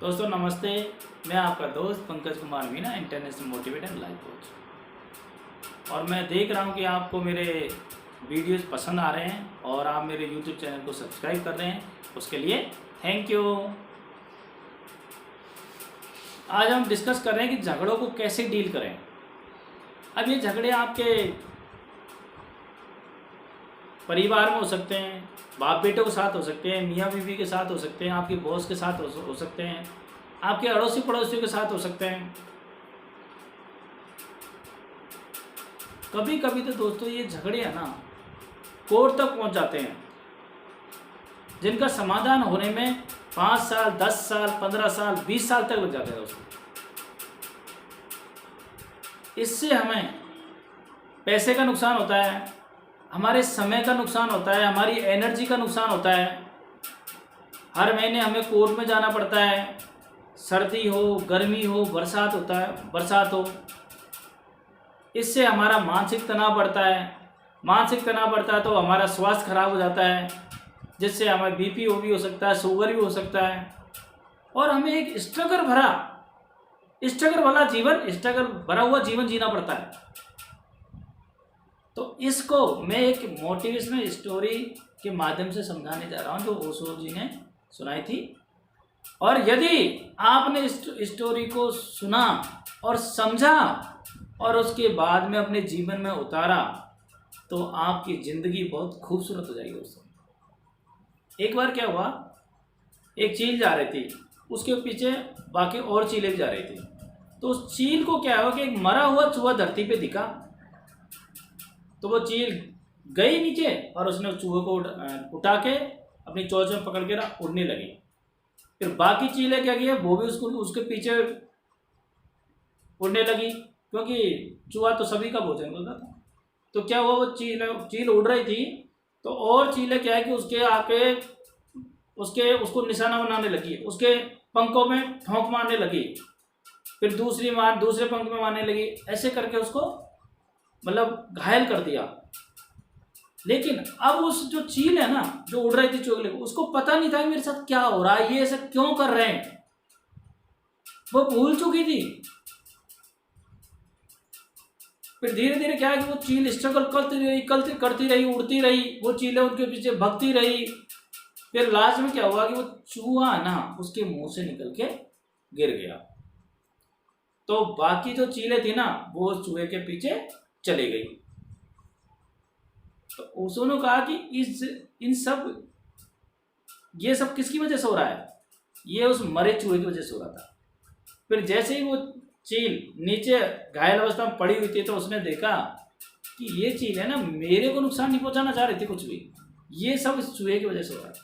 दोस्तों नमस्ते, मैं आपका दोस्त Pankaj Kumar Meena, international motivator life coach. और मैं देख रहा हूं कि आपको मेरे वीडियोस पसंद आ रहे हैं और आप मेरे यूट्यूब चैनल को सब्सक्राइब कर रहे हैं, उसके लिए थैंक यू। आज हम डिस्कस कर रहे हैं कि झगड़ों को कैसे डील करें। अब ये झगड़े आपके परिवार में हो सकते हैं, बाप बेटों के साथ हो सकते हैं, मियाँ बीवी के साथ हो सकते हैं, आपके बॉस के साथ हो सकते हैं, आपके अड़ोसी पड़ोसियों के साथ हो सकते हैं। कभी कभी तो दोस्तों ये झगड़े है ना कोर्ट तक पहुंच जाते हैं, जिनका समाधान होने में 5 साल, 10 साल, 15 साल, 20 साल तक लग जाते हैं दोस्तों। इससे हमें पैसे का नुकसान होता है, हमारे समय का नुकसान होता है, हमारी एनर्जी का नुकसान होता है। हर महीने हमें कोर्ट में जाना पड़ता है, सर्दी हो, गर्मी हो, बरसात हो। इससे हमारा मानसिक तनाव बढ़ता है। मानसिक तनाव बढ़ता है तो हमारा स्वास्थ्य खराब हो जाता है, जिससे हमें बीपी भी हो सकता है, शुगर भी हो सकता है। और हमें एक स्ट्रगल भरा हुआ जीवन जीना पड़ता है। तो इसको मैं एक मोटिवेशनल स्टोरी के माध्यम से समझाने जा रहा हूँ, जो ओशो जी ने सुनाई थी। और यदि आपने इस स्टोरी को सुना और समझा और उसके बाद में अपने जीवन में उतारा तो आपकी ज़िंदगी बहुत खूबसूरत हो जाएगी दोस्तों। एक बार क्या हुआ, एक चील जा रही थी, उसके पीछे बाकी और चीलें भी जा रही थी। तो उस चील को क्या हुआ कि एक मरा हुआ चूहा धरती पे दिखा, तो वो चील गई नीचे और उसने उस चूहे को उठा के अपनी चोंच में पकड़ के उड़ने लगी। फिर बाकी चीलें क्या किया, वो भी उसके पीछे उड़ने लगी, क्योंकि चूहा तो सभी का भोजन होता था। तो क्या हुआ, वो चील उड़ रही थी तो और चीलें क्या है कि उसके आके उसको निशाना बनाने लगी, उसके पंखों में ठोंक मारने लगी, फिर दूसरे पंख में मारने लगी। ऐसे करके उसको मतलब घायल कर दिया। लेकिन अब उस जो चील है ना, जो उड़ रही थी चोगले, उसको पता नहीं था कि मेरे साथ क्या हो रहा है, ये ऐसा क्यों कर रहे हैं। वो भूल चुकी थी। फिर धीरे धीरे क्या है कि वो चील स्ट्रगल करती रही, उड़ती रही, वो चीलें उनके पीछे भगती रही। फिर लास्ट में क्या हुआ कि वो चूहा ना उसके मुंह से निकल के गिर गया। तो बाकी जो चीलें थी ना, वो चूहे के पीछे चली गई। तो उसने कहा कि ये सब किसकी वजह से हो रहा है, ये उस मरे चूहे की वजह से हो रहा था। फिर जैसे ही वो चील नीचे घायल अवस्था में पड़ी हुई थी, तो उसने देखा कि ये चील है ना मेरे को नुकसान नहीं पहुंचाना चाह रही थी कुछ भी, ये सब इस चूहे की वजह से हो रहा है।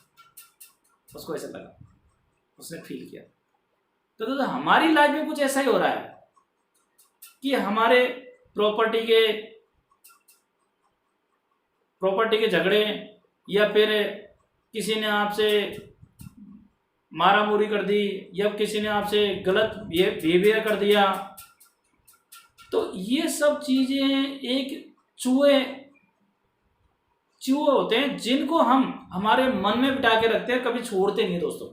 उसको ऐसा लगा, उसने फील किया। तो हमारी लाइफ में कुछ ऐसा ही हो रहा है कि हमारे प्रॉपर्टी के झगड़े, या फिर किसी ने आपसे मारा मुरी कर दी, या किसी ने आपसे गलत बिहेवियर कर दिया। तो ये सब चीजें एक चूहे होते हैं, जिनको हम हमारे मन में बिठा के रखते हैं, कभी छोड़ते नहीं दोस्तों।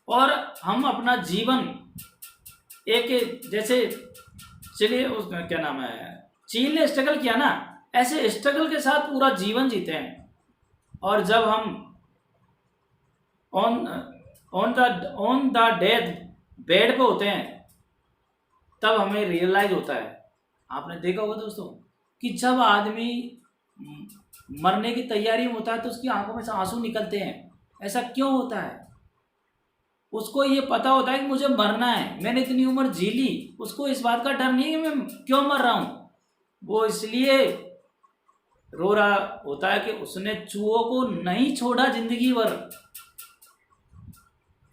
और हम अपना जीवन एक जैसे चलिए उस क्या नाम है, चील ने स्ट्रगल किया ना, ऐसे स्ट्रगल के साथ पूरा जीवन जीते हैं। और जब हम ऑन द डेथ बेड पे होते हैं, तब हमें रियलाइज होता है। आपने देखा होगा दोस्तों कि जब आदमी मरने की तैयारी में होता है तो उसकी आंखों में से आंसू निकलते हैं। ऐसा क्यों होता है? उसको ये पता होता है कि मुझे मरना है, मैंने इतनी उम्र जी ली। उसको इस बात का डर नहीं है कि मैं क्यों मर रहा हूँ। वो इसलिए रो रहा होता है कि उसने चूहों को नहीं छोड़ा जिंदगी भर।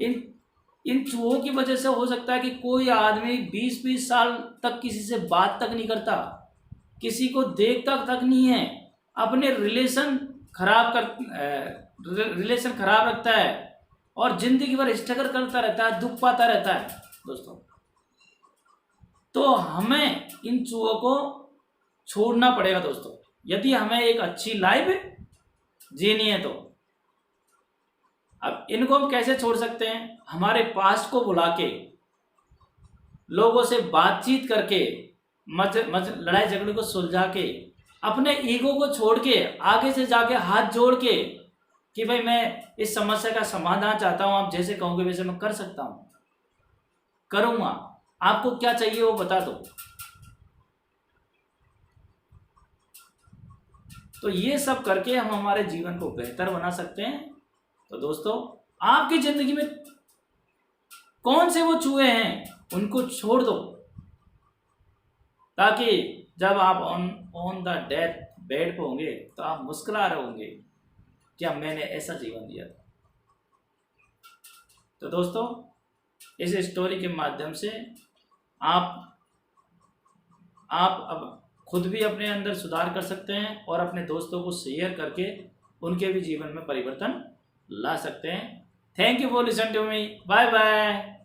इन चूहों की वजह से हो सकता है कि कोई आदमी 20-20 साल तक किसी से बात तक नहीं करता, किसी को देखता तक नहीं है, अपने रिलेशन खराब रखता है और जिंदगी भर स्ट्रगल करता रहता है, दुख पाता रहता है दोस्तों। तो हमें इन चूहों को छोड़ना पड़ेगा दोस्तों, यदि हमें एक अच्छी लाइफ जीनी है। तो अब इनको हम कैसे छोड़ सकते हैं? हमारे पास्ट को बुला के, लोगों से बातचीत करके, लड़ाई झगड़े को सुलझा के, अपने ईगो को छोड़ के, आगे से जाके हाथ जोड़ के कि भाई मैं इस समस्या का समाधान चाहता हूं, आप जैसे कहोगे वैसे मैं कर सकता हूं, करूंगा, आपको क्या चाहिए वो बता दो। तो ये सब करके हम हमारे जीवन को बेहतर बना सकते हैं। तो दोस्तों, आपकी जिंदगी में कौन से वो चूहे हैं उनको छोड़ दो, ताकि जब आप ऑन द डेथ बेड पे होंगे तो आप मुस्कुरा रहे होंगे, क्या मैंने ऐसा जीवन दिया था। तो दोस्तों, इस स्टोरी के माध्यम से आप अब खुद भी अपने अंदर सुधार कर सकते हैं और अपने दोस्तों को शेयर करके उनके भी जीवन में परिवर्तन ला सकते हैं। Thank you for listen to me. Bye bye.